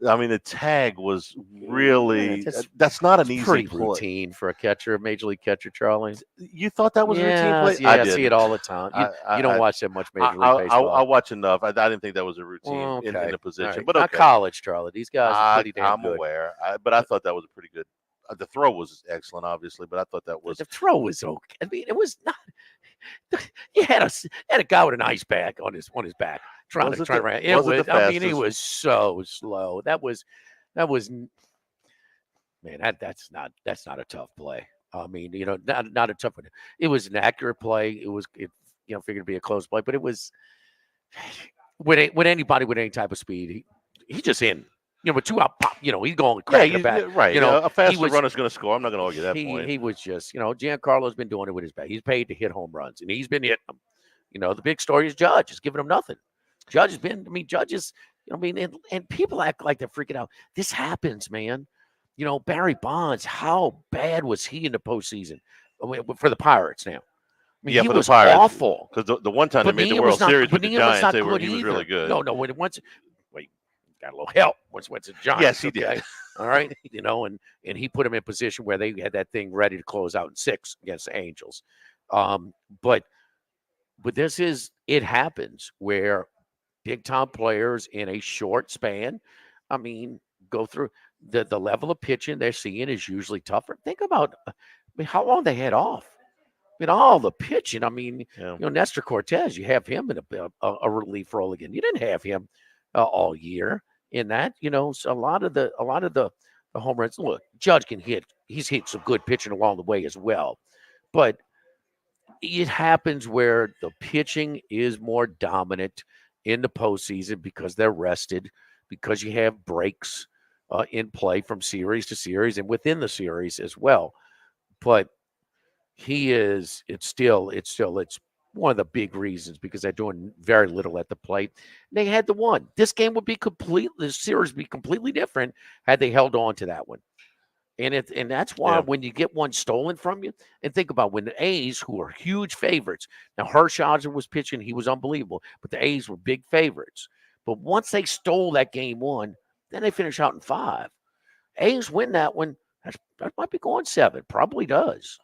I mean, the tag was really that's not an easy pretty play. routine for a catcher, a major league catcher, Charlie. You thought that was a routine play? Yeah, I see it all the time. You don't watch that much major league baseball. I watch enough. I didn't think that was a routine in the position. Right. But not college, Charlie. These guys are pretty damn I'm good. aware. But I thought that was a pretty good. The throw was excellent, obviously, but I thought that was the throw was okay. I mean, it was not. You had a guy with an ice bag on his back trying to run. It was. I mean, he was so slow. That was. Man, that's not a tough play. I mean, not a tough one. It was an accurate play. It figured to be a close play, but it was with anybody with any type of speed. He just in. With 2 out, pop. He's going cracking the bat. Right. A faster runner's going to score. I'm not going to argue that point. He was just, Giancarlo's been doing it with his bat. He's paid to hit home runs, and he's been hitting them. The big story is Judge is giving him nothing. Judge is, and people act like they're freaking out. This happens, man. Barry Bonds, how bad was he in the postseason for the Pirates now? He for was the Pirates, awful. Because the one time they made the World Series with the Giants, he was really good. No, when once. Got a little help once the Giants. Yes, he did. All right, and he put him in position where they had that thing ready to close out in 6 against the Angels. But it happens where big time players in a short span, go through the level of pitching they're seeing is usually tougher. Think about how long they had off. mean, all the pitching. I mean, Yeah. you know, Nestor Cortez, you have him in a relief role again. You didn't have him all year in that. You know, so a lot of the home runs. Look, Judge can hit. He's hit some good pitching along the way as well, but it happens where the pitching is more dominant in the postseason because they're rested, because you have breaks in play from series to series and within the series as well. But it's one of the big reasons because they're doing very little at the plate. They had the one. This series would be completely different had they held on to that one. And that's why when you get one stolen from you, and think about when the A's, who are huge favorites, now Hershiser was pitching, he was unbelievable, but the A's were big favorites. But once they stole that game one, then they finish out in 5. A's win that one. That might be going 7. Probably does.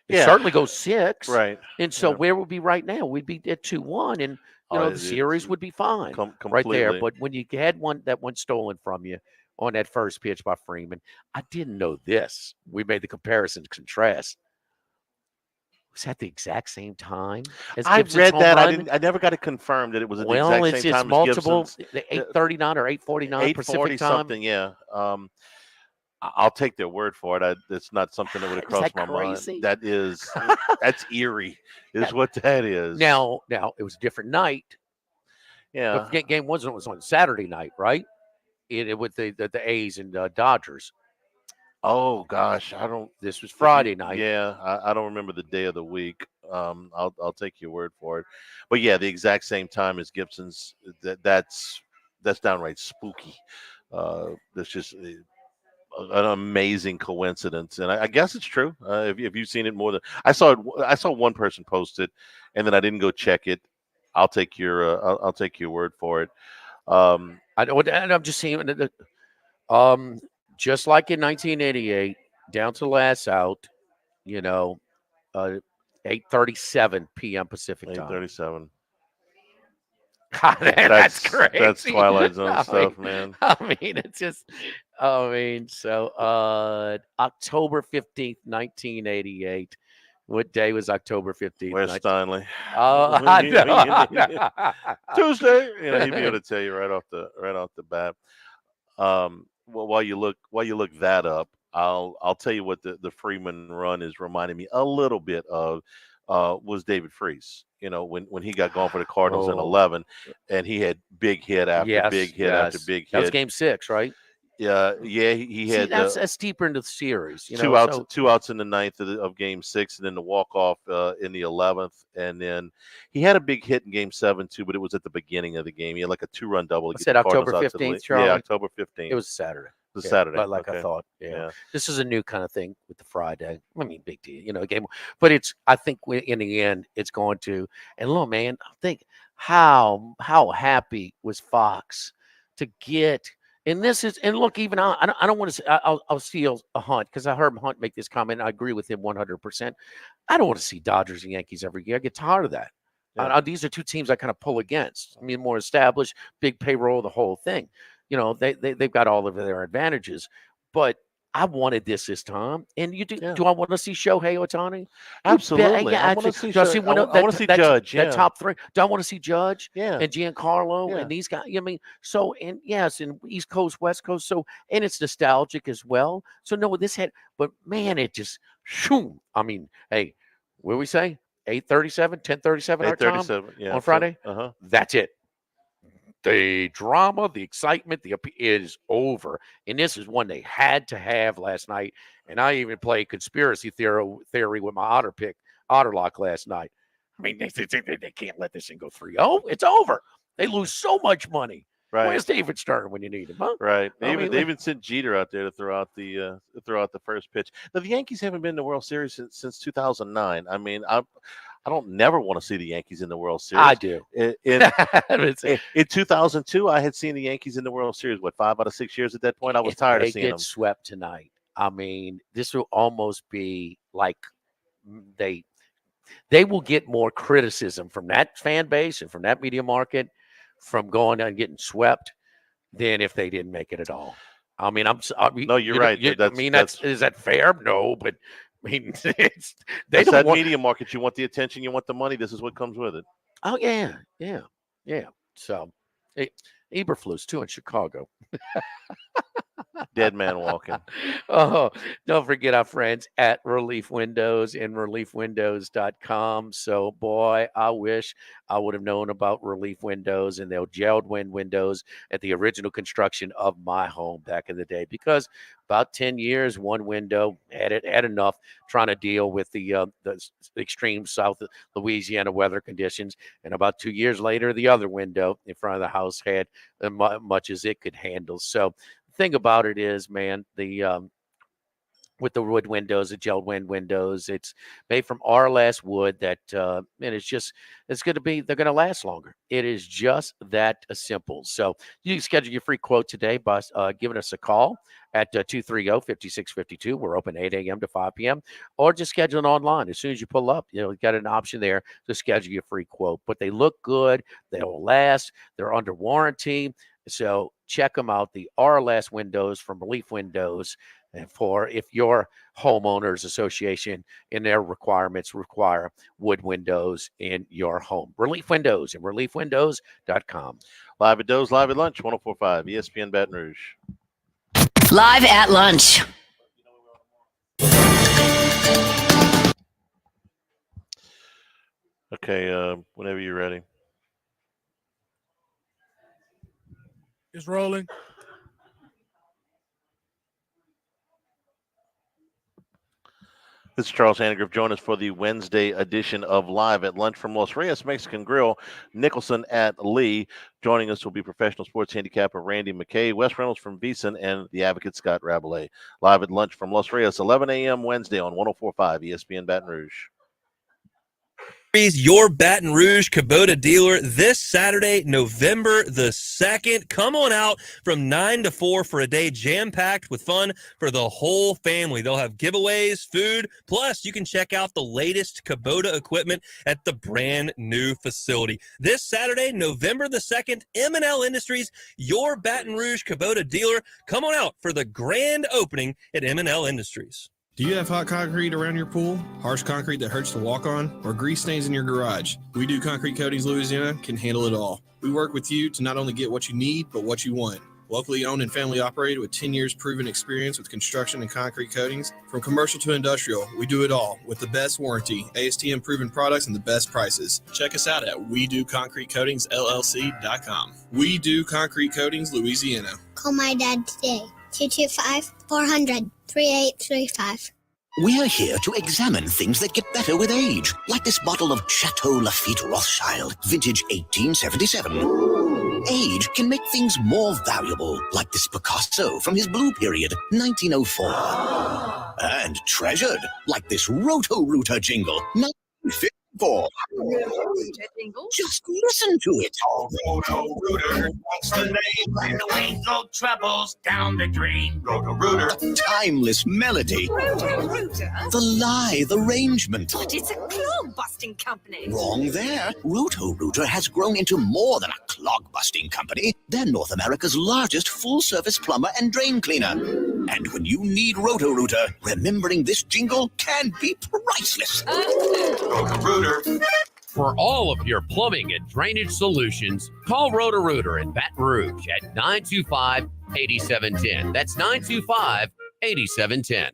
It certainly goes 6. Right. And so where would we be right now? We'd be at 2-1, and the series would be fine right there. But when you had that one stolen from you on that first pitch by Freeman, I didn't know this. We made the comparison to contrast. Was that the exact same time as Gibson's I read home that. run? I never got it confirmed that it was at the Well, exact same it's time multiple, as Gibson's. 8:39 or 8:49 Pacific time. Something, yeah. I'll take their word for it. It's not something that would have crossed my mind. That is, that's eerie, is what that is. Now it was a different night. Yeah. The game was on Saturday night, right? With the A's and Dodgers. Oh gosh, This was Friday night. Yeah, I don't remember the day of the week. I'll take your word for it. But yeah, the exact same time as Gibson's. That's downright spooky. That's just an amazing coincidence, and I guess it's true. If you've seen it more than I saw one person post it, and then I didn't go check it. I'll take your word for it. I know, and I'm just saying, just like in 1988, down to last out, 8:37 p.m. Pacific time. 8:37. God, that's crazy. That's Twilight Zone stuff, man. I mean, it's just, so October 15th, 1988. What day was October 15th? Where's Steinley? I know. Tuesday. He'd be able to tell you right off the bat. Well, while you look that up, I'll tell you what the Freeman run is reminding me a little bit of was David Freese. When he got gone for the Cardinals in 11, and he had big hit after big hit after big hit. That was Game 6, right? Yeah. He had that's deeper into the series. Two outs in the 9th of Game 6, and then the walk off in the 11th, and then he had a big hit in Game 7 too, but it was at the beginning of the game. He had like a 2-run double. I said October 15th, Charlie. Yeah, October 15th. It was Saturday. It was Saturday, but like okay. I thought. Yeah, this is a new kind of thing with the Friday. I mean, big deal, game. But I think in the end, it's going to. And look, man, I think how happy was Fox to get. And look, even I don't want to say I'll steal a Hunt because I heard Hunt make this comment. And I agree with him 100%. I don't want to see Dodgers and Yankees every year. I get tired of that. Yeah. These are two teams I kind of pull against. I mean, more established, big payroll, the whole thing. They've got all of their advantages, but I wanted this time. And you do. Yeah. Do I want to see Shohei Ohtani? Absolutely. I want to see. I want to see Judge. That top 3. Do I want to see Judge? Yeah. And Giancarlo and these guys. I mean, so and yes, and East Coast, West Coast. So and it's nostalgic as well. So no, this had, but man, it just. Shoom. I mean, hey, what do we say? 8:37, 10:37 our time on Friday. That's it. The drama, the excitement, is over. And this is one they had to have last night. And I even played conspiracy theory with my Otter Lock last night. I mean, they can't let this thing go 3-0. It's over. They lose so much money. Right. Where's David Stern when you need him, huh? Right. They even sent Jeter out there to throw out the first pitch. Now, the Yankees haven't been in the World Series since 2009. I mean, I don't never want to see the Yankees in the World Series. I do. In 2002, I had seen the Yankees in the World Series. 5 out of 6 years at that point? I was tired of seeing them. They get swept tonight. I mean, this will almost be like they will get more criticism from that fan base and from that media market from going and getting swept than if they didn't make it at all. I mean, no, you're right. Is that fair? No, but I mean, That's that media market. You want the attention, you want the money. This is what comes with it. Oh, yeah. So, Eberflus, too, in Chicago. Dead man walking. Oh, don't forget our friends at Relief Windows and reliefwindows.com. So, boy, I wish I would have known about Relief Windows and their gelled windows at the original construction of my home back in the day, because about 10 years, one window had enough trying to deal with the extreme South Louisiana weather conditions. And about 2 years later, the other window in front of the house had much as it could handle. So, thing about it is, man, with the wood windows, the gel windows, it's made from RLS wood that, and they're going to last longer. It is just that simple. So you can schedule your free quote today by giving us a call at 230-5652. We're open 8 a.m. to 5 p.m. or just schedule it online. As soon as you pull up, you've got an option there to schedule your free quote. But they look good. They'll last. They're under warranty. So check them out, the RLS windows from Relief Windows, and for if your homeowners association in their requirements require wood windows in your home. Relief Windows and reliefwindows.com. Live at Doe's, live at lunch, 104.5 ESPN Baton Rouge. Live at lunch. Okay, whenever you're ready. It's rolling. This is Charles Hannegriff. Join us for the Wednesday edition of Live at Lunch from Los Reyes Mexican Grill, Nicholson at Lee. Joining us will be professional sports handicapper Randy McKay, Wes Reynolds from Beeson, and the advocate Scott Rabelais. Live at Lunch from Los Reyes, 11 a.m. Wednesday on 104.5 ESPN Baton Rouge. Your Baton Rouge Kubota dealer this Saturday, November the 2nd. Come on out from 9 to 4 for a day jam-packed with fun for the whole family. They'll have giveaways, food, plus you can check out the latest Kubota equipment at the brand new facility. This Saturday, November the 2nd, M&L Industries, your Baton Rouge Kubota dealer. Come on out for the grand opening at M&L Industries. Do you have hot concrete around your pool, harsh concrete that hurts to walk on, or grease stains in your garage? We Do Concrete Coatings Louisiana can handle it all. We work with you to not only get what you need, but what you want. Locally owned and family operated with 10 years proven experience with construction and concrete coatings. From commercial to industrial, we do it all with the best warranty, ASTM proven products, and the best prices. Check us out at WeDoConcreteCoatingsLLC.com. We Do Concrete Coatings Louisiana. Call my dad today. 225-400-3835. We're here to examine things that get better with age, like this bottle of Chateau Lafite Rothschild, vintage 1877. Age can make things more valuable, like this Picasso from his Blue Period, 1904. And treasured, like this Roto-Rooter jingle, 1954. Just listen to it. Roto-Rooter, that's the name. And there ain't no troubles down the drain. Roto-Rooter. The timeless melody. Roto-Rooter? The lithe arrangement. But it's a clog-busting company. Wrong there. Roto-Rooter has grown into more than a clog-busting company. They're North America's largest full-service plumber and drain cleaner. And when you need Roto-Rooter, remembering this jingle can be priceless. Roto-Rooter. For all of your plumbing and drainage solutions, call Roto-Rooter in Baton Rouge at 925-8710. That's 925-8710.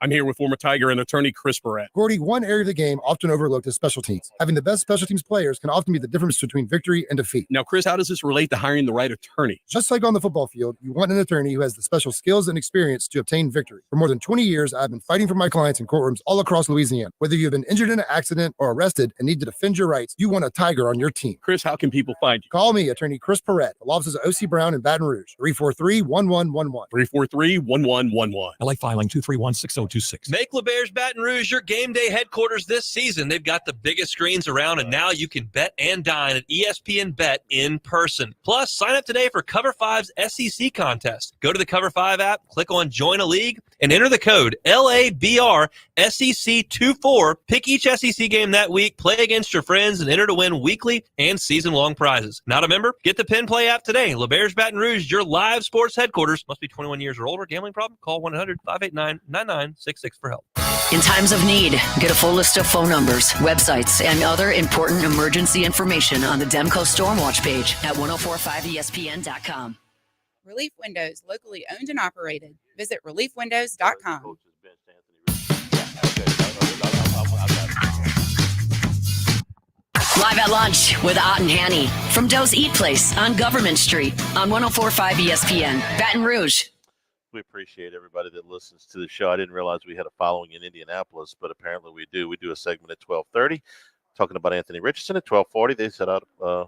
I'm here with former Tiger and attorney Chris Barrett. Gordy, one area of the game often overlooked is special teams. Having the best special teams players can often be the difference between victory and defeat. Now, Chris, how does this relate to hiring the right attorney? Just like on the football field, you want an attorney who has the special skills and experience to obtain victory. For more than 20 years, I've been fighting for my clients in courtrooms all across Louisiana. Whether you've been injured in an accident or arrested and need to defend your rights, you want a Tiger on your team. Chris, how can people find you? Call me, attorney Chris Barrett, the law offices of O.C. Brown in Baton Rouge, 343-1111. 343-1111. LA filing 231-6026. Make LeBear's Baton Rouge your game day headquarters this season. They've got the biggest screens around, and now you can bet and dine at ESPN Bet in person. Plus, sign up today for Cover 5's SEC contest. Go to the Cover 5 app, click on Join a League, and enter the code LABRSEC24. Pick each SEC game that week, play against your friends, and enter to win weekly and season-long prizes. Not a member? Get the Pin Play app today. LeBears Baton Rouge, your live sports headquarters. Must be 21 years or older. Gambling problem? Call 1-800-589-9966 for help. In times of need, get a full list of phone numbers, websites, and other important emergency information on the Demco Stormwatch page at 1045ESPN.com. Relief Windows, locally owned and operated. Visit reliefwindows.com. Live at lunch with Ott and Hanny from Doe's Eat Place on Government Street on 1045 ESPN, Baton Rouge. We appreciate everybody that listens to the show. I didn't realize we had a following in Indianapolis, but apparently we do. We do a segment at 12:30 talking about Anthony Richardson. At 12:40, they set out a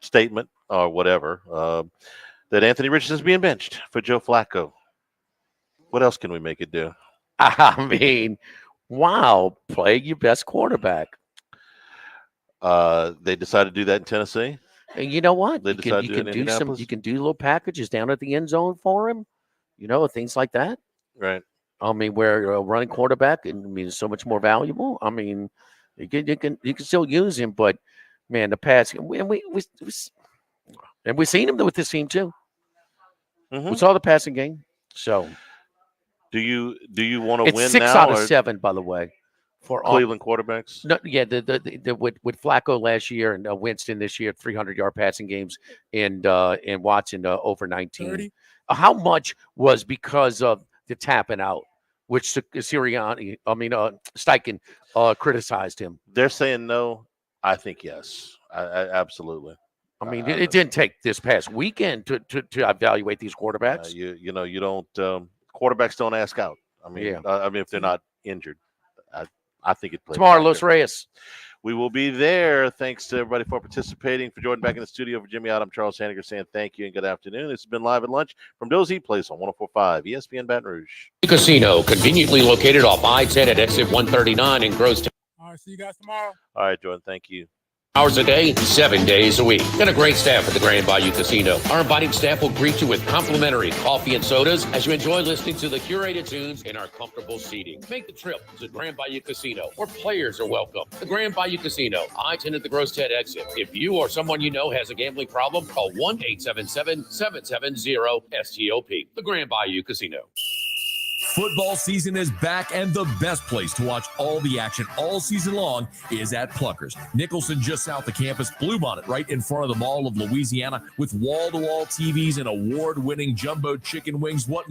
statement or whatever that Anthony Richardson is being benched for Joe Flacco. What else can we make it do? I mean, wow, play your best quarterback. They decided to do that in Tennessee. And you know what? They decided you to can do it in do Indianapolis? you can do little packages down at the end zone for him. You know, things like that. Right. I mean, where a running quarterback is so much more valuable. I mean, you can still use him, but man, the pass and we've seen him with this team too. Mm-hmm. We saw the passing game. So, do you want to win 6 now? out of 7, by the way, for Cleveland quarterbacks. No, yeah, the with Flacco last year and Winston this year, 300-yard passing games, and Watson over 19. 30. How much was because of the tapping out, which Steichen criticized him? They're saying no. I think yes. I absolutely. I mean, it didn't take this past weekend to evaluate these quarterbacks. You don't quarterbacks don't ask out. I mean, if they're not injured, I think it plays Tomorrow, Los Reyes. We will be there. Thanks to everybody for participating. For Jordan back in the studio, for Jimmy out, I'm Charles Hanniger saying thank you and good afternoon. This has been Live at Lunch from Doe's Eat Place on 1045 ESPN Baton Rouge. Casino, conveniently located off I-10 at exit 139 in Gross. All right, see you guys tomorrow. All right, Jordan, thank you. Hours a day, 7 days a week. And a great staff at the Grand Bayou Casino. Our inviting staff will greet you with complimentary coffee and sodas as you enjoy listening to the curated tunes in our comfortable seating. Make the trip to Grand Bayou Casino, where players are welcome. The Grand Bayou Casino, I-10 at the Gross Ted exit. If you or someone you know has a gambling problem, call 1-877-770-STOP. The Grand Bayou Casino. Football season is back, and the best place to watch all the action all season long is at Pluckers. Nicholson, just south of campus, Bluebonnet, right in front of the Mall of Louisiana, with wall-to-wall TVs and award-winning jumbo chicken wings. What